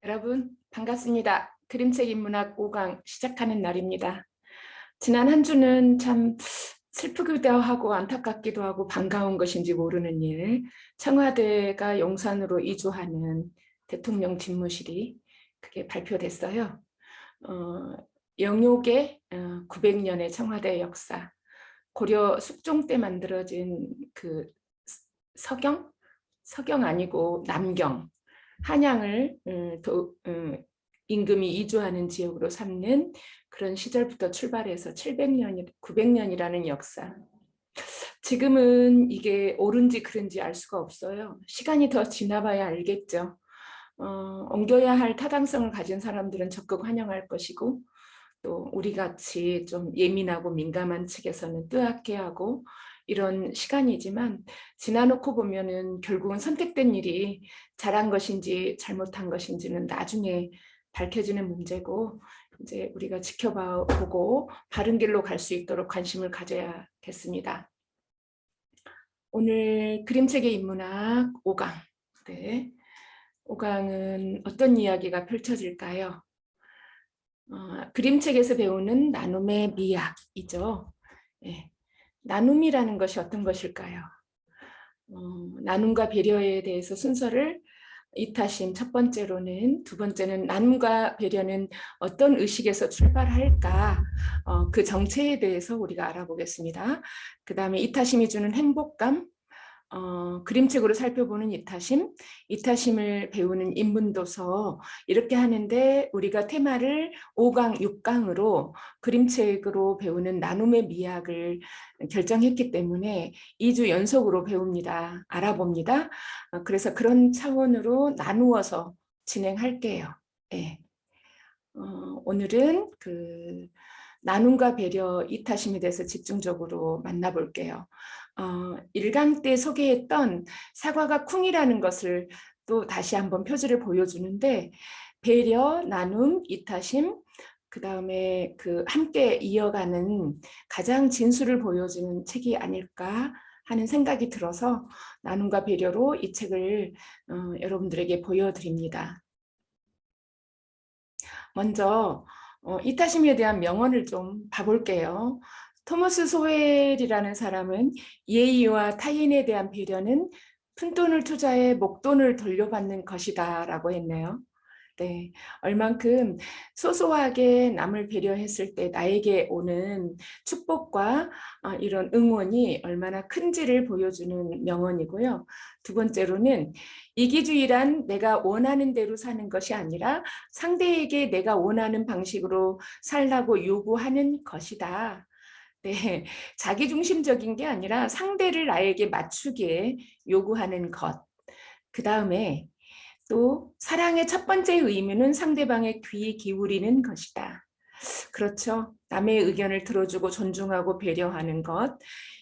여러분 반갑습니다. 그림책 인문학 5강 시작하는 날입니다. 지난 한 주는 참 슬프기도 하고 안타깝기도 하고 반가운 것인지 모르는 일, 청와대가 용산으로 이주하는 대통령 집무실이 그게 발표됐어요. 영욕의 900년의 청와대 역사, 고려 숙종 때 만들어진 그 서경? 서경 아니고 남경, 한양을 임금이 이주하는 지역으로 삼는 그런 시절부터 출발해서 700년, 900년이라는 역사. 지금은 이게 옳은지 그른지 알 수가 없어요. 시간이 더 지나봐야 알겠죠. 옮겨야 할 타당성을 가진 사람들은 적극 환영할 것이고, 또 우리 같이 좀 예민하고 민감한 측에서는 뜨악해하고 이런 시간이지만 지나놓고 보면은 결국은 선택된 일이 잘한 것인지 잘못한 것인지는 나중에 밝혀지는 문제고, 이제 우리가 지켜보고 바른 길로 갈 수 있도록 관심을 가져야겠습니다. 오늘 그림책의 인문학 5강. 네. 5강은 어떤 이야기가 펼쳐질까요? 그림책에서 배우는 나눔의 미학이죠. 네. 나눔이라는 것이 어떤 것일까요? 나눔과 배려에 대해서 순서를 이타심 첫 번째로는, 두 번째는 나눔과 배려는 어떤 의식에서 출발할까, 그 정체에 대해서 우리가 알아보겠습니다. 그 다음에 이타심이 주는 행복감, 그림책으로 살펴보는 이타심, 이타심을 배우는 인문도서, 이렇게 하는데 우리가 테마를 5강, 6강으로 그림책으로 배우는 나눔의 미학을 결정했기 때문에 2주 연속으로 배웁니다. 알아봅니다. 그래서 그런 차원으로 나누어서 진행할게요. 네. 오늘은 그 나눔과 배려, 이타심에 대해서 집중적으로 만나볼게요. 1강 때 소개했던 사과가 쿵이라는 것을 또 다시 한번 표지를 보여주는데, 배려, 나눔, 이타심, 그 다음에 그 함께 이어가는 가장 진수를 보여주는 책이 아닐까 하는 생각이 들어서 나눔과 배려로 이 책을 여러분들에게 보여드립니다. 먼저 이타심에 대한 명언을 좀 봐볼게요. 토머스 소웰이라는 사람은 예의와 타인에 대한 배려는 푼돈을 투자해 목돈을 돌려받는 것이다 라고 했네요. 네, 얼만큼 소소하게 남을 배려했을 때 나에게 오는 축복과 이런 응원이 얼마나 큰지를 보여주는 명언이고요. 두 번째로는 이기주의란 내가 원하는 대로 사는 것이 아니라 상대에게 내가 원하는 방식으로 살라고 요구하는 것이다. 네, 자기중심적인 게 아니라 상대를 나에게 맞추게 요구하는 것. 그 다음에 또 사랑의 첫 번째 의무는 상대방의 귀 기울이는 것이다. 그렇죠. 남의 의견을 들어주고 존중하고 배려하는 것.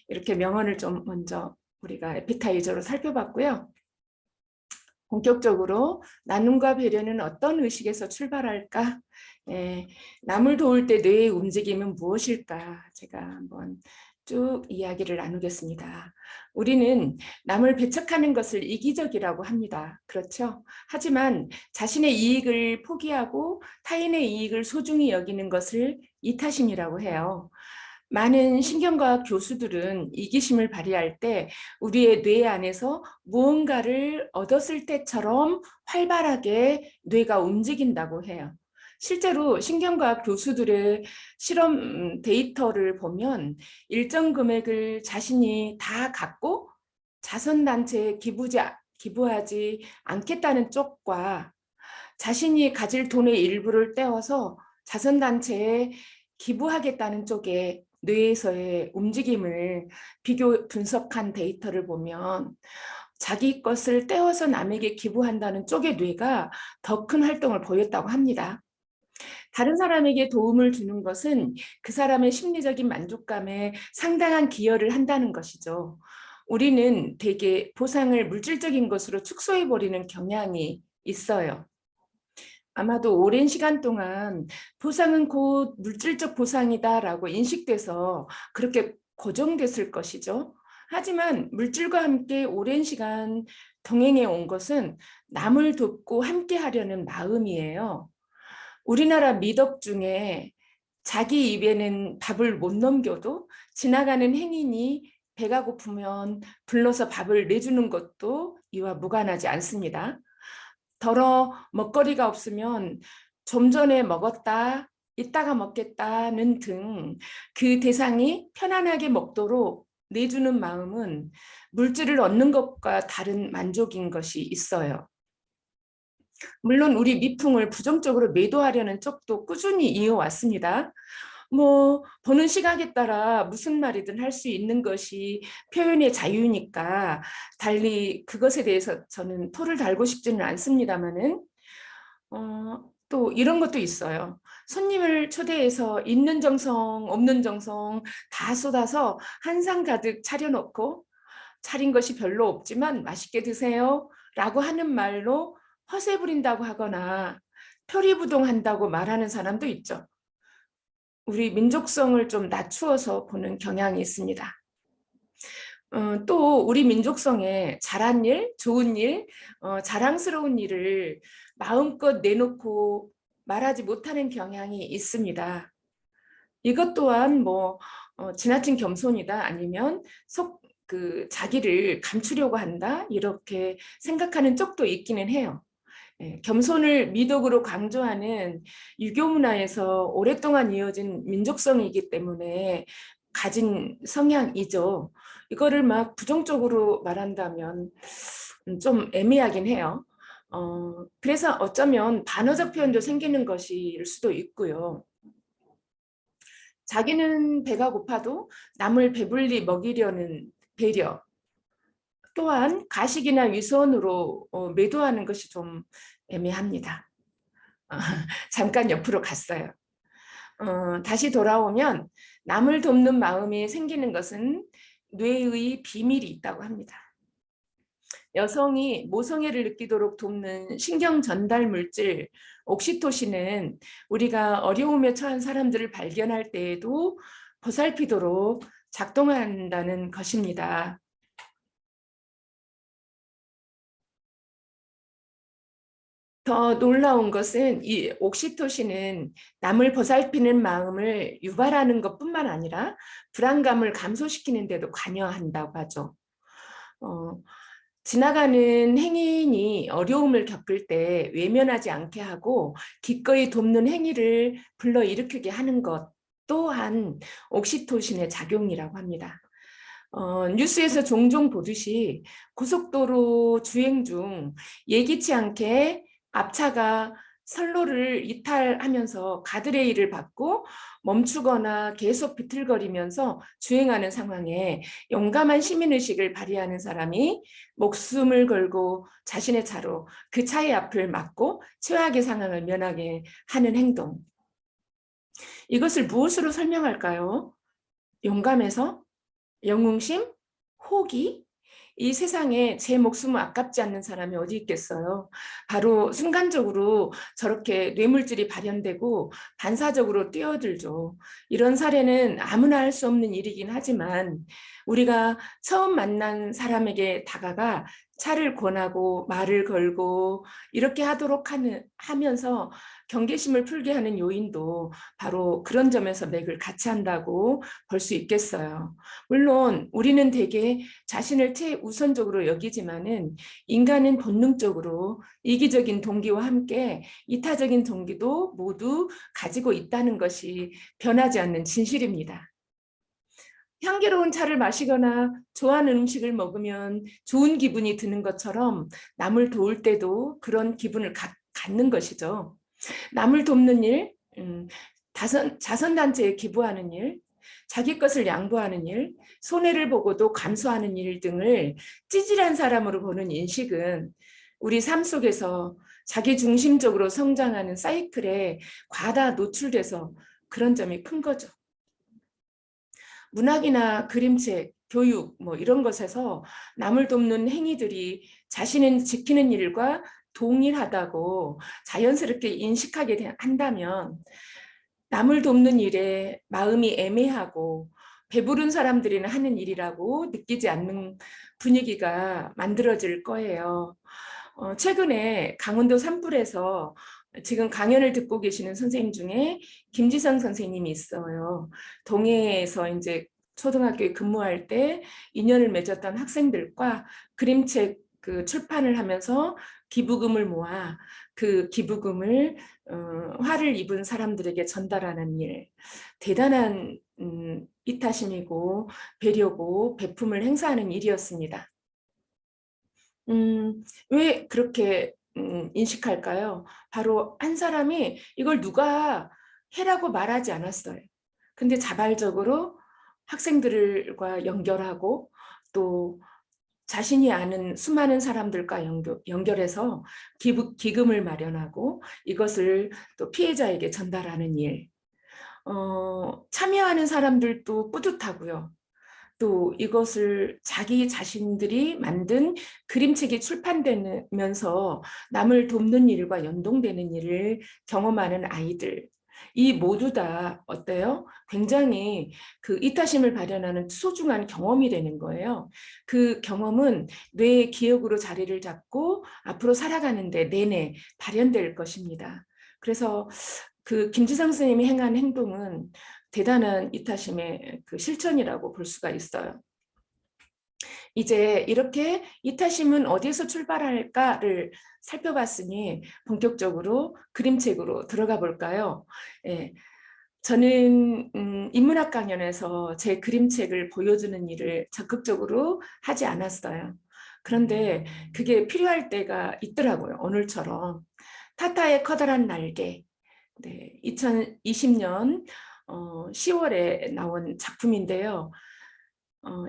이렇게 명언을 좀 먼저 우리가 에피타이저로 살펴봤고요. 본격적으로 나눔과 배려는 어떤 의식에서 출발할까? 남을 도울 때 뇌의 움직임은 무엇일까? 제가 한번 쭉 이야기를 나누겠습니다. 우리는 남을 배척하는 것을 이기적이라고 합니다. 그렇죠? 하지만 자신의 이익을 포기하고 타인의 이익을 소중히 여기는 것을 이타심이라고 해요. 많은 신경과학 교수들은 이기심을 발휘할 때 우리의 뇌 안에서 무언가를 얻었을 때처럼 활발하게 뇌가 움직인다고 해요. 실제로 신경과학 교수들의 실험 데이터를 보면 일정 금액을 자신이 다 갖고 자선단체에 기부하지 않겠다는 쪽과 자신이 가질 돈의 일부를 떼어서 자선단체에 기부하겠다는 쪽에 뇌에서의 움직임을 비교 분석한 데이터를 보면 자기 것을 떼어서 남에게 기부한다는 쪽의 뇌가 더 큰 활동을 보였다고 합니다. 다른 사람에게 도움을 주는 것은 그 사람의 심리적인 만족감에 상당한 기여를 한다는 것이죠. 우리는 대개 보상을 물질적인 것으로 축소해버리는 경향이 있어요. 아마도 오랜 시간 동안 보상은 곧 물질적 보상이다라고 인식돼서 그렇게 고정됐을 것이죠. 하지만 물질과 함께 오랜 시간 동행해 온 것은 남을 돕고 함께 하려는 마음이에요. 우리나라 미덕 중에 자기 입에는 밥을 못 넘겨도 지나가는 행인이 배가 고프면 불러서 밥을 내주는 것도 이와 무관하지 않습니다. 더러 먹거리가 없으면 좀 전에 먹었다, 이따가 먹겠다는 등 그 대상이 편안하게 먹도록 내주는 마음은 물질을 얻는 것과 다른 만족인 것이 있어요. 물론 우리 미풍을 부정적으로 매도하려는 쪽도 꾸준히 이어왔습니다. 뭐 보는 시각에 따라 무슨 말이든 할 수 있는 것이 표현의 자유니까 달리 그것에 대해서 저는 토를 달고 싶지는 않습니다만은 또 이런 것도 있어요. 손님을 초대해서 있는 정성 없는 정성 다 쏟아서 한 상 가득 차려놓고 차린 것이 별로 없지만 맛있게 드세요 라고 하는 말로 허세 부린다고 하거나 표리부동한다고 말하는 사람도 있죠. 우리 민족성을 좀 낮추어서 보는 경향이 있습니다. 또 우리 민족성에 잘한 일, 좋은 일, 자랑스러운 일을 마음껏 내놓고 말하지 못하는 경향이 있습니다. 이것 또한 뭐 지나친 겸손이다 아니면 자기를 감추려고 한다 이렇게 생각하는 쪽도 있기는 해요. 겸손을 미덕으로 강조하는 유교 문화에서 오랫동안 이어진 민족성이기 때문에 가진 성향이죠. 이거를 막 부정적으로 말한다면 좀 애매하긴 해요. 그래서 어쩌면 반어적 표현도 생기는 것일 수도 있고요. 자기는 배가 고파도 남을 배불리 먹이려는 배려, 또한 가식이나 위선으로 매도하는 것이 좀 애매합니다. 잠깐 옆으로 갔어요. 다시 돌아오면 남을 돕는 마음이 생기는 것은 뇌의 비밀이 있다고 합니다. 여성이 모성애를 느끼도록 돕는 신경 전달 물질 옥시토신은 우리가 어려움에 처한 사람들을 발견할 때에도 보살피도록 작동한다는 것입니다. 더 놀라운 것은 이 옥시토신은 남을 보살피는 마음을 유발하는 것뿐만 아니라 불안감을 감소시키는 데도 관여한다고 하죠. 지나가는 행인이 어려움을 겪을 때 외면하지 않게 하고 기꺼이 돕는 행위를 불러일으키게 하는 것 또한 옥시토신의 작용이라고 합니다. 뉴스에서 종종 보듯이 고속도로 주행 중 예기치 않게 앞차가 선로를 이탈하면서 가드레일을 받고 멈추거나 계속 비틀거리면서 주행하는 상황에 용감한 시민의식을 발휘하는 사람이 목숨을 걸고 자신의 차로 그 차의 앞을 막고 최악의 상황을 면하게 하는 행동. 이것을 무엇으로 설명할까요? 용감해서? 영웅심? 호기? 이 세상에 제 목숨은 아깝지 않는 사람이 어디 있겠어요. 바로 순간적으로 저렇게 뇌물질이 발현되고 반사적으로 뛰어들죠. 이런 사례는 아무나 할 수 없는 일이긴 하지만 우리가 처음 만난 사람에게 다가가 차를 권하고 말을 걸고 이렇게 하면서 경계심을 풀게 하는 요인도 바로 그런 점에서 맥을 같이 한다고 볼 수 있겠어요. 물론 우리는 대개 자신을 최우선적으로 여기지만은 인간은 본능적으로 이기적인 동기와 함께 이타적인 동기도 모두 가지고 있다는 것이 변하지 않는 진실입니다. 향기로운 차를 마시거나 좋아하는 음식을 먹으면 좋은 기분이 드는 것처럼 남을 도울 때도 그런 기분을 갖는 것이죠. 남을 돕는 일, 자선단체에 기부하는 일, 자기 것을 양보하는 일, 손해를 보고도 감수하는 일 등을 찌질한 사람으로 보는 인식은 우리 삶 속에서 자기중심적으로 성장하는 사이클에 과다 노출돼서 그런 점이 큰 거죠. 문학이나 그림책, 교육 뭐 이런 것에서 남을 돕는 행위들이 자신을 지키는 일과 동일하다고 자연스럽게 인식하게 한다면 남을 돕는 일에 마음이 애매하고 배부른 사람들이나 하는 일이라고 느끼지 않는 분위기가 만들어질 거예요. 최근에 강원도 산불에서 지금 강연을 듣고 계시는 선생님 중에 김지성 선생님이 있어요. 동해에서 이제 초등학교에 근무할 때 인연을 맺었던 학생들과 그림책 그 출판을 하면서 기부금을 모아 그 기부금을 화를 입은 사람들에게 전달하는 일. 대단한 이타심이고 배려고 베품을 행사하는 일이었습니다. 왜 그렇게 인식할까요? 바로 한 사람이 이걸 누가 해라고 말하지 않았어요. 근데 자발적으로 학생들과 연결하고 또 자신이 아는 수많은 사람들과 연결해서 기금을 마련하고 이것을 또 피해자에게 전달하는 일. 참여하는 사람들도 뿌듯하고요. 또 이것을 자기 자신들이 만든 그림책이 출판되면서 남을 돕는 일과 연동되는 일을 경험하는 아이들. 이 모두 다 어때요? 굉장히 그 이타심을 발현하는 소중한 경험이 되는 거예요. 그 경험은 뇌의 기억으로 자리를 잡고 앞으로 살아가는데 내내 발현될 것입니다. 그래서 그 김지성 선생님이 행한 행동은 대단한 이타심의 그 실천이라고 볼 수가 있어요. 이제 이렇게 이타심은 어디에서 출발할까를 살펴봤으니 본격적으로 그림책으로 들어가 볼까요? 예, 저는 인문학 강연에서 제 그림책을 보여주는 일을 적극적으로 하지 않았어요. 그런데 그게 필요할 때가 있더라고요. 오늘처럼. 타타의 커다란 날개. 네, 2020년 10월에 나온 작품인데요.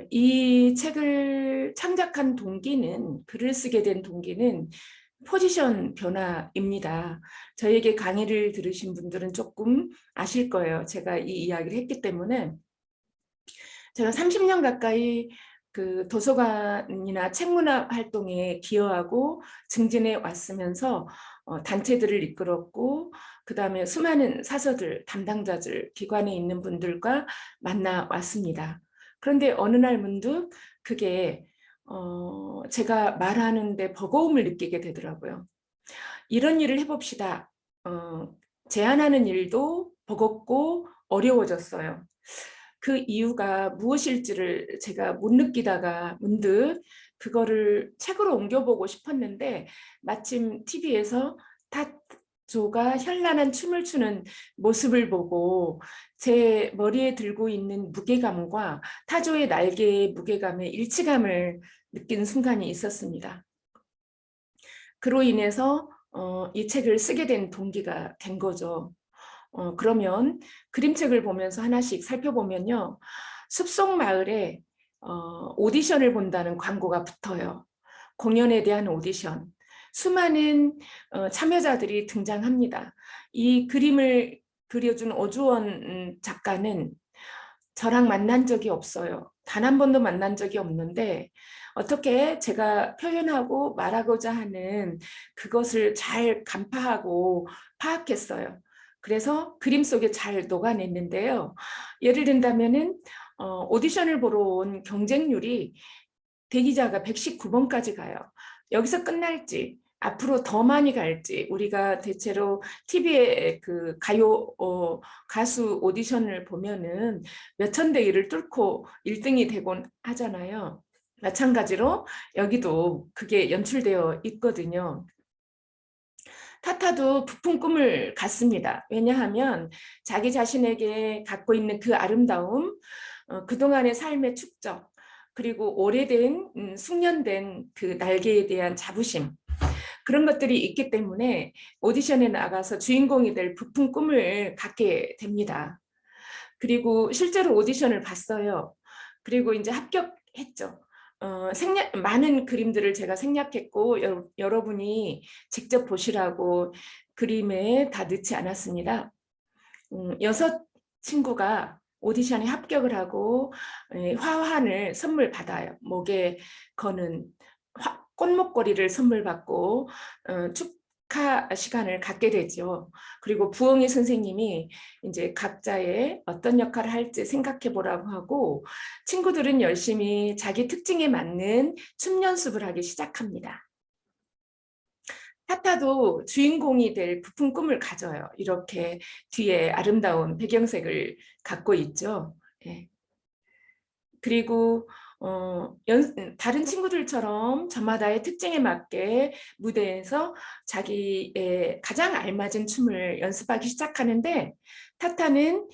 이 책을 창작한 동기는, 글을 쓰게 된 동기는 포지션 변화입니다. 저에게 강의를 들으신 분들은 조금 아실 거예요. 제가 이 이야기를 했기 때문에. 제가 30년 가까이 그 도서관이나 책문화 활동에 기여하고 증진해 왔으면서 단체들을 이끌었고 그다음에 수많은 사서들, 담당자들, 기관에 있는 분들과 만나 왔습니다. 그런데 어느 날 문득 그게 제가 말하는데 버거움을 느끼게 되더라고요. 이런 일을 해봅시다. 제안하는 일도 버겁고 어려워졌어요. 그 이유가 무엇일지를 제가 못 느끼다가 문득 그거를 책으로 옮겨보고 싶었는데 마침 TV에서 타조가 현란한 춤을 추는 모습을 보고 제 머리에 들고 있는 무게감과 타조의 날개의 무게감의 일치감을 느낀 순간이 있었습니다. 그로 인해서 이 책을 쓰게 된 동기가 된 거죠. 그러면 그림책을 보면서 하나씩 살펴보면요. 숲속 마을에 오디션을 본다는 광고가 붙어요. 공연에 대한 오디션. 수많은 참여자들이 등장합니다. 이 그림을 그려준 오주원 작가는 저랑 만난 적이 없어요. 단 한 번도 만난 적이 없는데 어떻게 제가 표현하고 말하고자 하는 그것을 잘 간파하고 파악했어요. 그래서 그림 속에 잘 녹아냈는데요. 예를 든다면은 오디션을 보러 온 경쟁률이 대기자가 119번까지 가요. 여기서 끝날지 앞으로 더 많이 갈지 우리가 대체로 TV에 그 가요 가수 오디션을 보면은 몇천 대 1을 뚫고 1등이 되곤 하잖아요. 마찬가지로 여기도 그게 연출되어 있거든요. 타타도 부푼 꿈을 갖습니다. 왜냐하면 자기 자신에게 갖고 있는 그 아름다움, 그동안의 삶의 축적, 그리고 오래된 숙련된 그 날개에 대한 자부심, 그런 것들이 있기 때문에 오디션에 나가서 주인공이 될 부푼 꿈을 갖게 됩니다. 그리고 실제로 오디션을 봤어요. 그리고 이제 합격했죠. 많은 그림들을 제가 생략했고 여러분이 직접 보시라고 그림에 다 넣지 않았습니다. 6친구가 오디션에 합격을 하고 화환을 선물 받아요. 목에 거는 꽃목걸이를 선물 받고 녹화 시간을 갖게 되죠. 그리고 부엉이 선생님이 이제 각자의 어떤 역할을 할지 생각해 보라고 하고 친구들은 열심히 자기 특징에 맞는 춤 연습을 하기 시작합니다. 타타도 주인공이 될 부푼 꿈을 가져요. 이렇게 뒤에 아름다운 배경색을 갖고 있죠. 예. 그리고 다른 친구들처럼 저마다의 특징에 맞게 무대에서 자기의 가장 알맞은 춤을 연습하기 시작하는데 타타는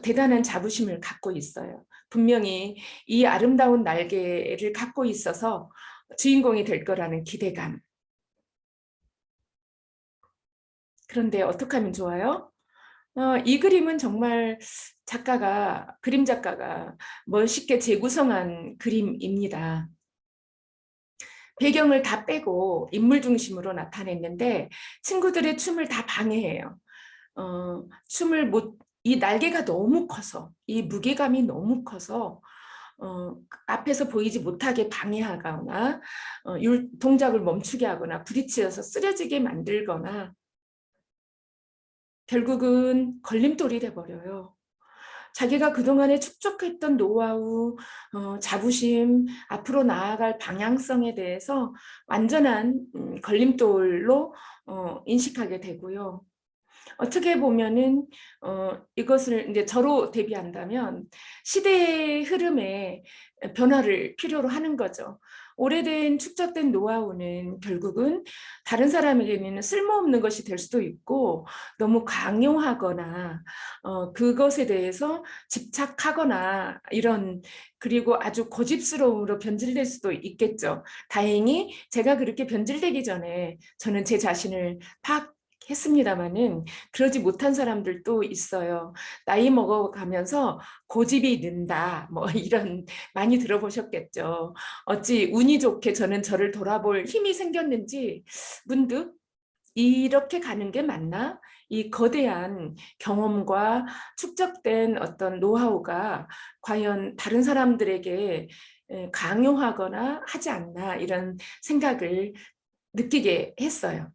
대단한 자부심을 갖고 있어요. 분명히 이 아름다운 날개를 갖고 있어서 주인공이 될 거라는 기대감. 그런데 어떻게 하면 좋아요? 이 그림은 정말 그림 작가가 멋있게 재구성한 그림입니다. 배경을 다 빼고 인물 중심으로 나타냈는데 친구들의 춤을 다 방해해요. 이 날개가 너무 커서, 이 무게감이 너무 커서 앞에서 보이지 못하게 방해하거나 동작을 멈추게 하거나 부딪혀서 쓰러지게 만들거나 결국은 걸림돌이 돼버려요. 자기가 그동안에 축적했던 노하우, 자부심, 앞으로 나아갈 방향성에 대해서 완전한 걸림돌로 인식하게 되고요. 어떻게 보면은 이것을 이제 저로 대비한다면 시대의 흐름에 변화를 필요로 하는 거죠. 오래된 축적된 노하우는 결국은 다른 사람에게는 쓸모없는 것이 될 수도 있고 너무 강요하거나 그것에 대해서 집착하거나 그리고 아주 고집스러움으로 변질될 수도 있겠죠. 다행히 제가 그렇게 변질되기 전에 저는 제 자신을 했습니다마는 그러지 못한 사람들도 있어요. 나이 먹어가면서 고집이 는다. 뭐 이런 많이 들어보셨겠죠. 어찌 운이 좋게 저는 저를 돌아볼 힘이 생겼는지 문득 이렇게 가는 게 맞나? 이 거대한 경험과 축적된 어떤 노하우가 과연 다른 사람들에게 강요하거나 하지 않나 이런 생각을 느끼게 했어요.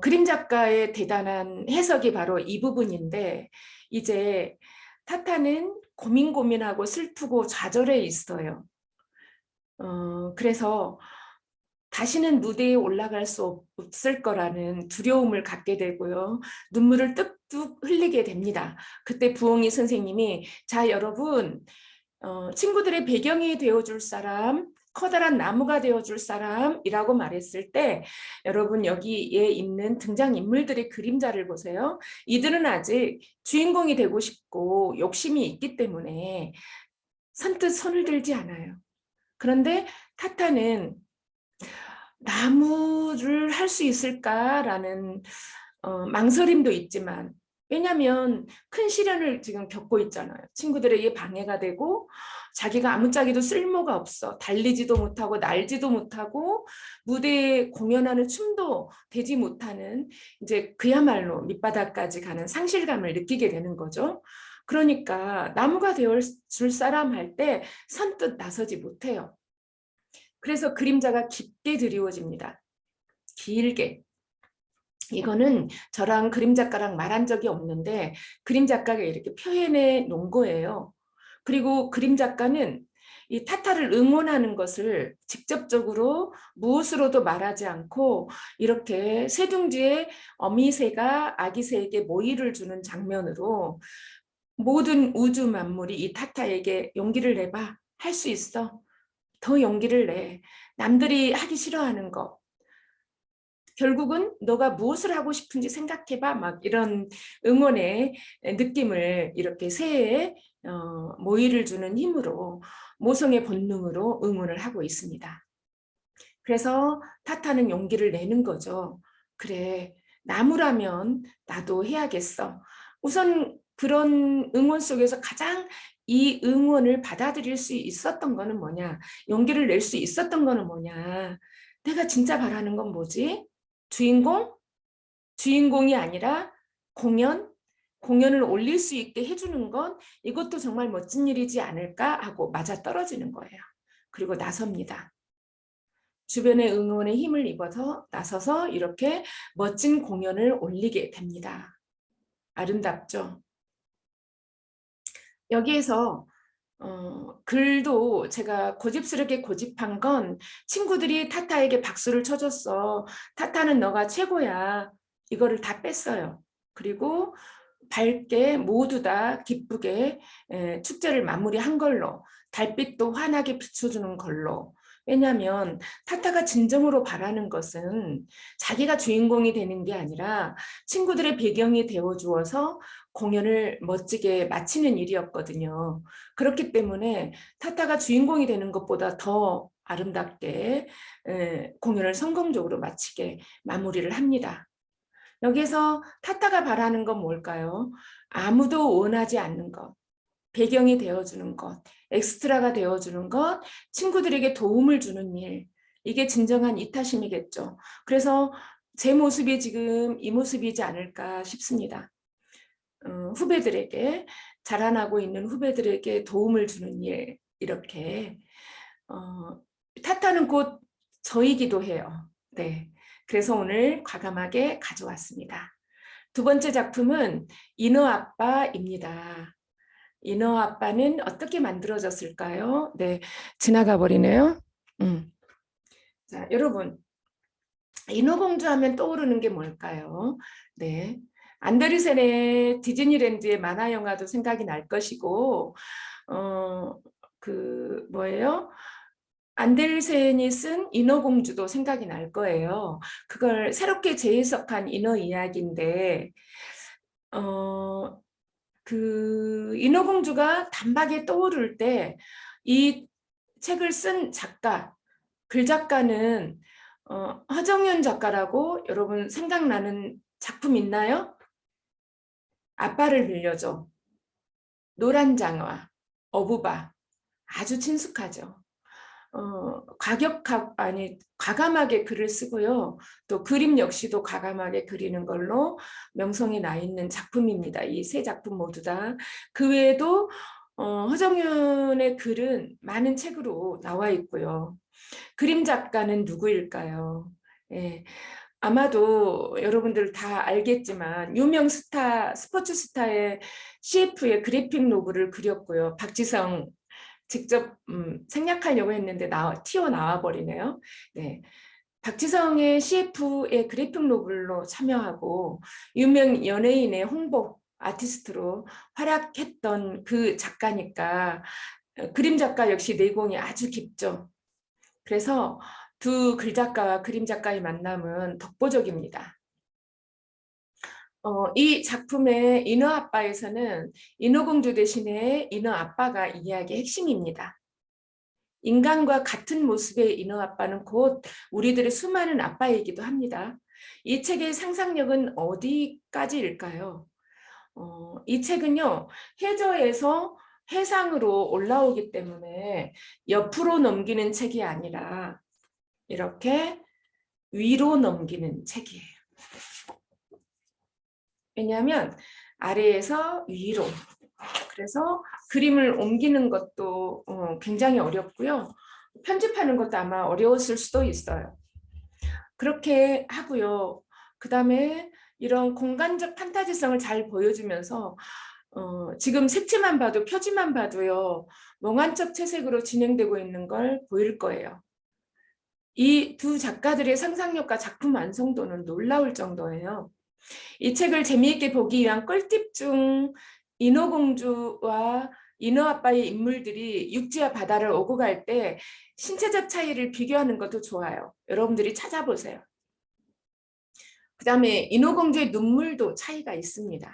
그림 작가의 대단한 해석이 바로 이 부분인데 이제 타타는 고민하고 슬프고 좌절해 있어요. 그래서 다시는 무대에 올라갈 수 없을 거라는 두려움을 갖게 되고요. 눈물을 뚝뚝 흘리게 됩니다. 그때 부엉이 선생님이 자 여러분 친구들의 배경이 되어줄 사람 커다란 나무가 되어줄 사람이라고 말했을 때 여러분 여기에 있는 등장인물들의 그림자를 보세요. 이들은 아직 주인공이 되고 싶고 욕심이 있기 때문에 선뜻 손을 들지 않아요. 그런데 타타는 나무를 할 수 있을까라는 망설임도 있지만 왜냐하면 큰 시련을 지금 겪고 있잖아요. 친구들에게 방해가 되고 자기가 아무짝에도 쓸모가 없어. 달리지도 못하고 날지도 못하고 무대에 공연하는 춤도 되지 못하는 이제 그야말로 밑바닥까지 가는 상실감을 느끼게 되는 거죠. 그러니까 나무가 되어줄 사람 할 때 선뜻 나서지 못해요. 그래서 그림자가 깊게 드리워집니다. 길게. 이거는 저랑 그림 작가랑 말한 적이 없는데 그림 작가가 이렇게 표현해 놓은 거예요. 그리고 그림 작가는 이 타타를 응원하는 것을 직접적으로 무엇으로도 말하지 않고 이렇게 새둥지에 어미새가 아기새에게 모이를 주는 장면으로 모든 우주 만물이 이 타타에게 용기를 내봐. 할 수 있어. 더 용기를 내. 남들이 하기 싫어하는 거. 결국은 너가 무엇을 하고 싶은지 생각해봐. 막 이런 응원의 느낌을 이렇게 새해에 모의를 주는 힘으로 모성의 본능으로 응원을 하고 있습니다. 그래서 타타는 용기를 내는 거죠. 그래, 나무라면 나도 해야겠어. 우선 그런 응원 속에서 가장 이 응원을 받아들일 수 있었던 거는 뭐냐? 용기를 낼 수 있었던 거는 뭐냐? 내가 진짜 바라는 건 뭐지? 주인공? 주인공이 아니라 공연을 올릴 수 있게 해주는 건 이것도 정말 멋진 일이지 않을까 하고 맞아떨어지는 거예요. 그리고 나섭니다. 주변의 응원에 힘을 입어서 나서서 이렇게 멋진 공연을 올리게 됩니다. 아름답죠? 여기에서 글도 제가 고집스럽게 고집한 건 친구들이 타타에게 박수를 쳐줬어. 타타는 너가 최고야. 이거를 다 뺐어요. 그리고 밝게 모두 다 기쁘게 축제를 마무리한 걸로, 달빛도 환하게 비춰주는 걸로. 왜냐하면 타타가 진정으로 바라는 것은 자기가 주인공이 되는 게 아니라 친구들의 배경이 되어주어서 공연을 멋지게 마치는 일이었거든요. 그렇기 때문에 타타가 주인공이 되는 것보다 더 아름답게 공연을 성공적으로 마치게 마무리를 합니다. 여기서 타타가 바라는 건 뭘까요? 아무도 원하지 않는 것, 배경이 되어주는 것, 엑스트라가 되어주는 것, 친구들에게 도움을 주는 일, 이게 진정한 이타심이겠죠. 그래서 제 모습이 지금 이 모습이지 않을까 싶습니다. 후배들에게, 자라나고 있는 후배들에게 도움을 주는 일, 이렇게 타타는 곧 저이기도 해요. 네, 그래서 오늘 과감하게 가져왔습니다. 두 번째 작품은 인어 아빠입니다. 인어 아빠는 어떻게 만들어졌을까요? 네, 지나가 버리네요. 자, 여러분, 인어공주 하면 떠오르는 게 뭘까요? 네, 안데르센의 디즈니랜드의 만화 영화도 생각이 날 것이고, 뭐예요? 안데르센이 쓴 인어공주도 생각이 날 거예요. 그걸 새롭게 재해석한 인어 이야기인데, 인어공주가 단박에 떠오를 때 이 책을 쓴 작가, 글 작가는 허정연 작가라고 여러분 생각나는 작품 있나요? 아빠를 빌려줘, 노란장화, 어부바, 아주 친숙하죠. 과감하게 글을 쓰고요. 또 그림 역시도 과감하게 그리는 걸로 명성이 나 있는 작품입니다. 이 세 작품 모두 다. 그 외에도 허정윤의 글은 많은 책으로 나와 있고요. 그림 작가는 누구일까요? 예, 아마도 여러분들 다 알겠지만 유명 스포츠 스타의 CF의 그래픽 노블을 그렸고요. 박지성 직접 생략하려고 했는데 튀어나와 버리네요. 네. 박지성의 CF의 그래픽 노블로 참여하고 유명 연예인의 홍보 아티스트로 활약했던 그 작가니까 그림 작가 역시 내공이 아주 깊죠. 그래서 두 글 작가와 그림 작가의 만남은 독보적입니다. 이 작품의 인어 아빠에서는 인어공주 대신에 인어 아빠가 이야기의 핵심입니다. 인간과 같은 모습의 인어 아빠는 곧 우리들의 수많은 아빠이기도 합니다. 이 책의 상상력은 어디까지일까요? 이 책은요, 해저에서 해상으로 올라오기 때문에 옆으로 넘기는 책이 아니라 이렇게 위로 넘기는 책이에요. 왜냐하면 아래에서 위로, 그래서 그림을 옮기는 것도 굉장히 어렵고요. 편집하는 것도 아마 어려웠을 수도 있어요. 그렇게 하고요. 그 다음에 이런 공간적 판타지성을 잘 보여주면서 지금 색채만 봐도 표지만 봐도요. 몽환적 채색으로 진행되고 있는 걸 보일 거예요. 이 두 작가들의 상상력과 작품 완성도는 놀라울 정도예요. 이 책을 재미있게 보기 위한 꿀팁 중 인어공주와 인어아빠의 인물들이 육지와 바다를 오고 갈 때 신체적 차이를 비교하는 것도 좋아요. 여러분들이 찾아보세요. 그 다음에 인어공주의 눈물도 차이가 있습니다.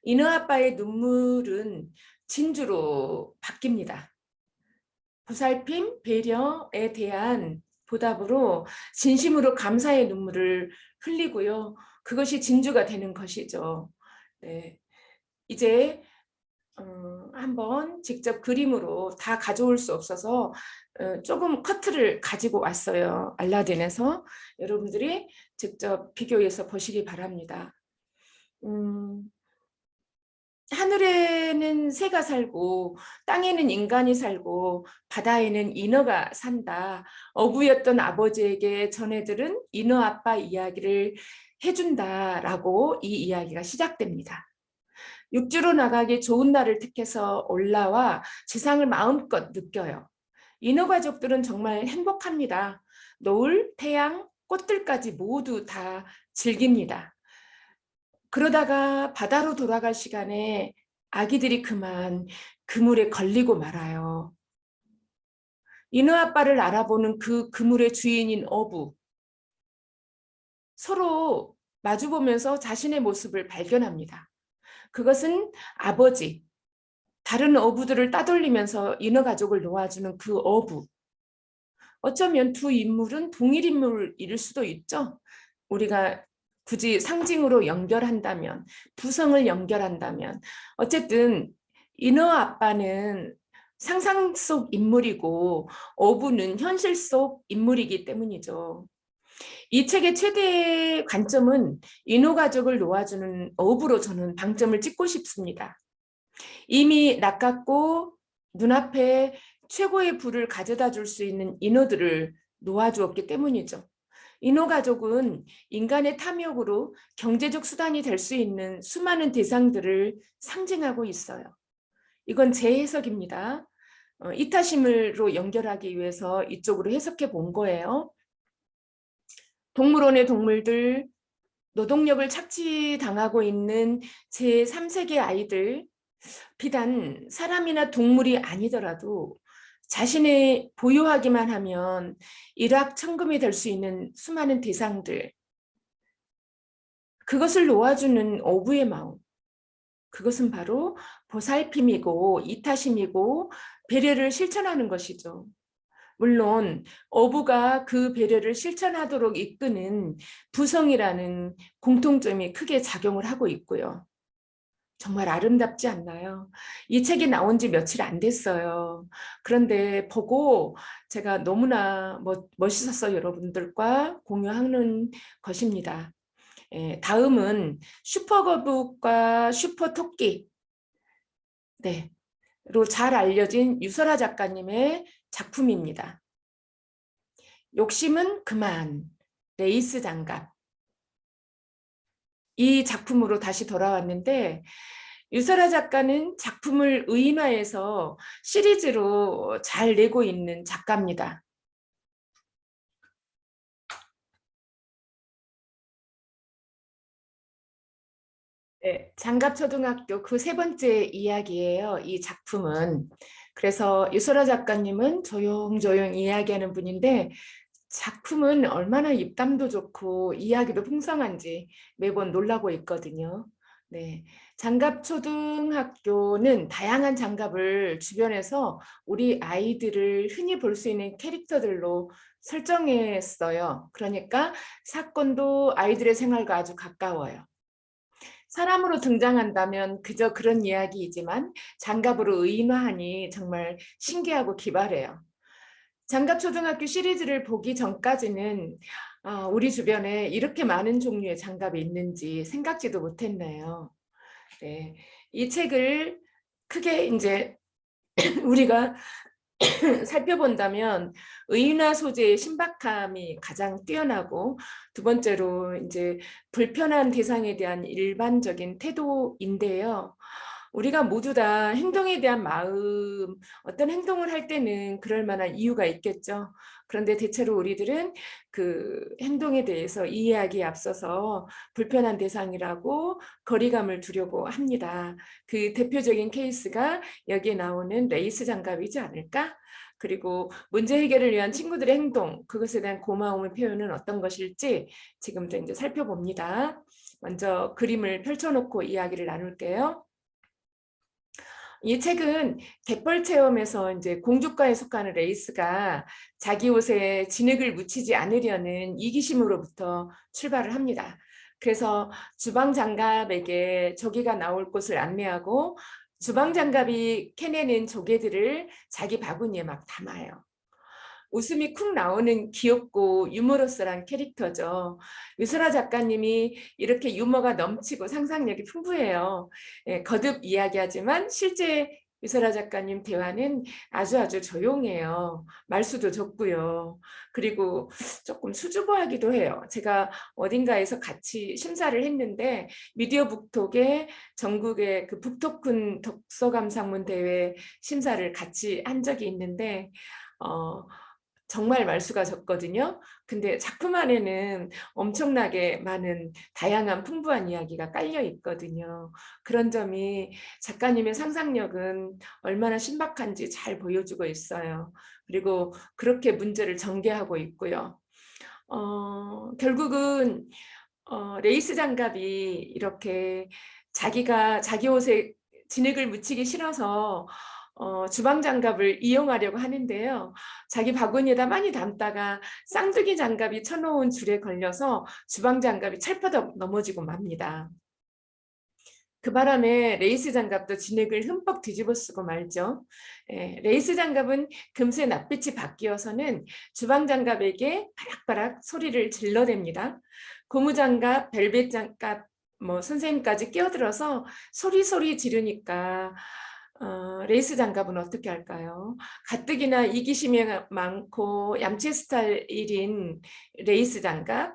인어아빠의 눈물은 진주로 바뀝니다. 보살핌, 배려에 대한 보답으로 진심으로 감사의 눈물을 흘리고요. 그것이 진주가 되는 것이죠. 네. 이제 한번 직접 그림으로 다 가져올 수 없어서 조금 커트를 가지고 왔어요. 알라딘에서. 여러분들이 직접 비교해서 보시기 바랍니다. 하늘에는 새가 살고 땅에는 인간이 살고 바다에는 인어가 산다. 어부였던 아버지에게 전해들은 인어 아빠 이야기를 해준다라고 이 이야기가 시작됩니다. 육지로 나가기 좋은 날을 택해서 올라와 지상을 마음껏 느껴요. 인어 가족들은 정말 행복합니다. 노을, 태양, 꽃들까지 모두 다 즐깁니다. 그러다가 바다로 돌아갈 시간에 아기들이 그만 그물에 걸리고 말아요. 인어 아빠를 알아보는 그 그물의 주인인 어부. 서로 마주보면서 자신의 모습을 발견합니다. 그것은 아버지, 다른 어부들을 따돌리면서 인어 가족을 놓아주는 그 어부. 어쩌면 두 인물은 동일 인물일 수도 있죠. 우리가 굳이 상징으로 연결한다면, 부성을 연결한다면, 어쨌든 인어 아빠는 상상 속 인물이고 어부는 현실 속 인물이기 때문이죠. 이 책의 최대 관점은 인어 가족을 놓아주는 어부로 저는 방점을 찍고 싶습니다. 이미 낚았고 눈앞에 최고의 부를 가져다 줄 수 있는 인어들을 놓아주었기 때문이죠. 인어 가족은 인간의 탐욕으로 경제적 수단이 될 수 있는 수많은 대상들을 상징하고 있어요. 이건 제 해석입니다. 이타심으로 연결하기 위해서 이쪽으로 해석해 본 거예요. 동물원의 동물들, 노동력을 착취당하고 있는 제3세계 아이들, 비단 사람이나 동물이 아니더라도 자신의 보유하기만 하면 일확천금이 될 수 있는 수많은 대상들, 그것을 놓아주는 어부의 마음, 그것은 바로 보살핌이고 이타심이고 배려를 실천하는 것이죠. 물론 어부가 그 배려를 실천하도록 이끄는 부성이라는 공통점이 크게 작용을 하고 있고요. 정말 아름답지 않나요? 이 책이 나온 지 며칠 안 됐어요. 그런데 보고 제가 너무나 멋있어서 여러분들과 공유하는 것입니다. 다음은 슈퍼거북과 슈퍼토끼, 네, 로 잘 알려진 유설아 작가님의 작품입니다. 욕심은 그만, 레이스 장갑. 이 작품으로 다시 돌아왔는데 유설아 작가는 작품을 의인화해서 시리즈로 잘 내고 있는 작가입니다. 네, 장갑초등학교 그 세 번째 이야기예요. 이 작품은. 그래서 유설아 작가님은 조용조용 이야기하는 분인데 작품은 얼마나 입담도 좋고 이야기도 풍성한지 매번 놀라고 있거든요. 네, 장갑초등학교는 다양한 장갑을 주변에서 우리 아이들을 흔히 볼 수 있는 캐릭터들로 설정했어요. 그러니까 사건도 아이들의 생활과 아주 가까워요. 사람으로 등장한다면 그저 그런 이야기이지만 장갑으로 의인화하니 정말 신기하고 기발해요. 장갑초등학교 시리즈를 보기 전까지는 우리 주변에 이렇게 많은 종류의 장갑이 있는지 생각지도 못했네요. 네, 이 책을 크게 이제 우리가 살펴본다면 의인화 소재의 신박함이 가장 뛰어나고 두 번째로 이제 불편한 대상에 대한 일반적인 태도인데요. 우리가 모두 다 행동에 대한 마음, 어떤 행동을 할 때는 그럴 만한 이유가 있겠죠. 그런데 대체로 우리들은 그 행동에 대해서 이해하기에 앞서서 불편한 대상이라고 거리감을 두려고 합니다. 그 대표적인 케이스가 여기에 나오는 레이스 장갑이지 않을까? 그리고 문제 해결을 위한 친구들의 행동, 그것에 대한 고마움의 표현은 어떤 것일지 지금부터 이제 살펴봅니다. 먼저 그림을 펼쳐놓고 이야기를 나눌게요. 이 책은 갯벌 체험에서 이제 공주과에 속하는 레이스가 자기 옷에 진흙을 묻히지 않으려는 이기심으로부터 출발을 합니다. 그래서 주방 장갑에게 조개가 나올 곳을 안내하고 주방 장갑이 캐내는 조개들을 자기 바구니에 막 담아요. 웃음이 쿵 나오는 귀엽고 유머러스한 캐릭터죠. 유소라 작가님이 이렇게 유머가 넘치고 상상력이 풍부해요. 예, 거듭 이야기하지만 실제 유소라 작가님 대화는 아주 조용해요. 말수도 적고요. 그리고 조금 수줍어하기도 해요. 제가 어딘가에서 같이 심사를 했는데 미디어 북톡에 전국의 그 북토큰 독서감상문 대회 심사를 같이 한 적이 있는데 정말 말수가 적거든요. 근데 작품 안에는 엄청나게 많은 다양한 풍부한 이야기가 깔려 있거든요. 그런 점이 작가님의 상상력은 얼마나 신박한지 잘 보여주고 있어요. 그리고 그렇게 문제를 전개하고 있고요. 결국은 레이스 장갑이 이렇게 자기가 자기 옷에 진흙을 묻히기 싫어서 주방 장갑을 이용하려고 하는데요. 자기 바구니에다 많이 담다가 쌍둥이 장갑이 쳐놓은 줄에 걸려서 주방 장갑이 찰퍼덕 넘어지고 맙니다. 그 바람에 레이스 장갑도 진흙을 흠뻑 뒤집어 쓰고 말죠. 레이스 장갑은 금세 낯빛이 바뀌어서는 주방 장갑에게 바락바락 소리를 질러댑니다. 고무 장갑, 벨벳 장갑, 뭐 선생님까지 끼어들어서 소리 지르니까 레이스 장갑은 어떻게 할까요? 가뜩이나 이기심이 많고 얌체 스타일인 레이스 장갑,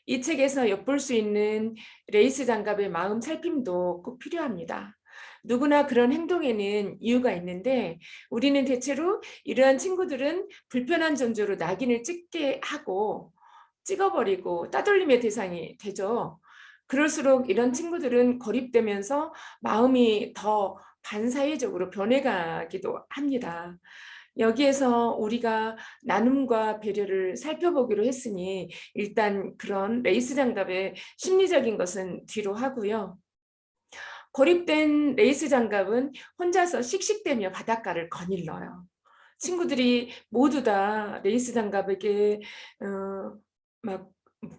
이 책에서 엿볼 수 있는 레이스 장갑의 마음 살핌도 꼭 필요합니다. 누구나 그런 행동에는 이유가 있는데 우리는 대체로 이러한 친구들은 불편한 존재로 낙인을 찍게 하고 찍어버리고 따돌림의 대상이 되죠. 그럴수록 이런 친구들은 고립되면서 마음이 더 반사회적으로 변해가기도 합니다. 여기에서 우리가 나눔과 배려를 살펴보기로 했으니 일단 그런 레이스 장갑의 심리적인 것은 뒤로 하고요. 고립된 레이스 장갑은 혼자서 씩씩대며 바닷가를 거닐러요. 친구들이 모두 다 레이스 장갑에게 막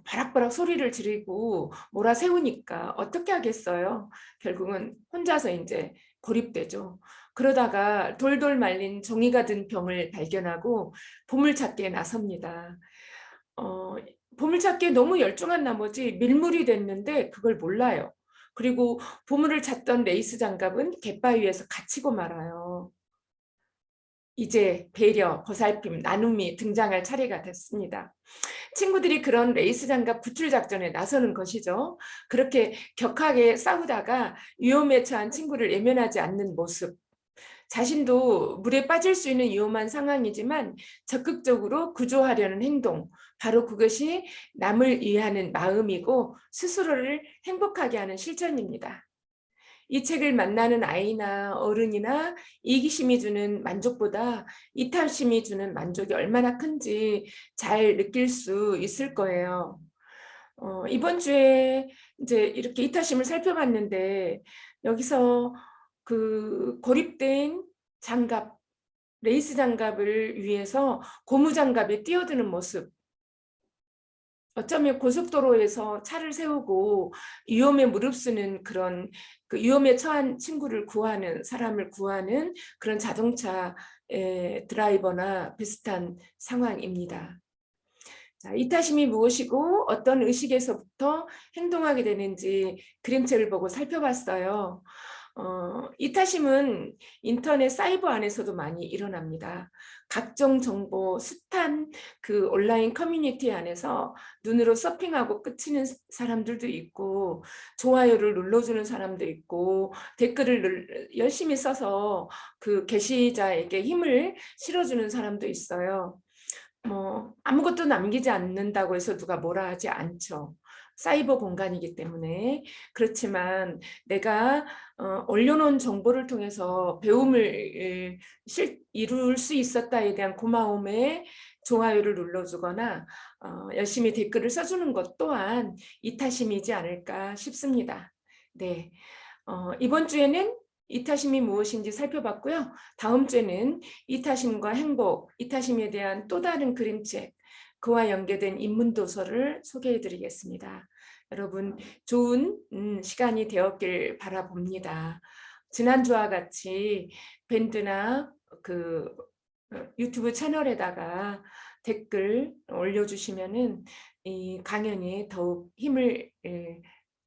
바락바락 소리를 지르고 몰아세우니까 어떻게 하겠어요? 결국은 혼자서 이제 고립되죠. 그러다가 돌돌 말린 종이가 든 병을 발견하고 보물찾기에 나섭니다. 어, 보물찾기에 너무 열중한 나머지 밀물이 됐는데 그걸 몰라요. 그리고 보물을 찾던 레이스 장갑은 갯바위에서 갇히고 말아요. 이제 배려, 보살핌, 나눔이 등장할 차례가 됐습니다. 친구들이 그런 레이스 장갑 구출 작전에 나서는 것이죠. 그렇게 격하게 싸우다가 위험에 처한 친구를 외면하지 않는 모습. 자신도 물에 빠질 수 있는 위험한 상황이지만 적극적으로 구조하려는 행동. 바로 그것이 남을 이해하는 마음이고 스스로를 행복하게 하는 실천입니다. 이 책을 만나는 아이나 어른이나 이기심이 주는 만족보다 이탈심이 주는 만족이 얼마나 큰지 잘 느낄 수 있을 거예요. 이번 주에 이제 이렇게 이타심을 살펴봤는데 여기서 그 고립된 장갑, 레이스 장갑을 위해서 고무 장갑에 뛰어드는 모습, 어쩌면 고속도로에서 차를 세우고 위험에 무릅쓰는 그런 그 위험에 처한 친구를 구하는 사람을 구하는 그런 자동차 드라이버나 비슷한 상황입니다. 자, 이타심이 무엇이고 어떤 의식에서부터 행동하게 되는지 그림책을 보고 살펴봤어요. 이타심은 인터넷 사이버 안에서도 많이 일어납니다. 각종 정보, 숱한 그 온라인 커뮤니티 안에서 눈으로 서핑하고 끝이는 사람들도 있고 좋아요를 눌러주는 사람도 있고 댓글을 열심히 써서 그 게시자에게 힘을 실어주는 사람도 있어요. 뭐 아무것도 남기지 않는다고 해서 누가 뭐라 하지 않죠. 사이버 공간이기 때문에. 그렇지만 내가 올려놓은 정보를 통해서 배움을 이룰 수 있었다에 대한 고마움에 좋아요를 눌러주거나 열심히 댓글을 써주는 것 또한 이타심이지 않을까 싶습니다. 네, 이번 주에는 이타심이 무엇인지 살펴봤고요. 다음 주에는 이타심과 행복, 이타심에 대한 또 다른 그림책, 그와 연계된 인문도서를 소개해드리겠습니다. 여러분 좋은 시간이 되었길 바라봅니다. 지난주와 같이 밴드나 그 유튜브 채널에다가 댓글 올려주시면은 이 강연이 더욱 힘을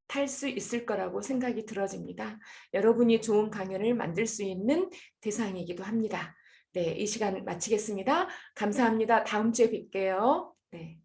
탈 수 있을 거라고 생각이 들어집니다. 여러분이 좋은 강연을 만들 수 있는 대상이기도 합니다. 네, 이 시간 마치겠습니다. 감사합니다. 다음 주에 뵐게요. 네.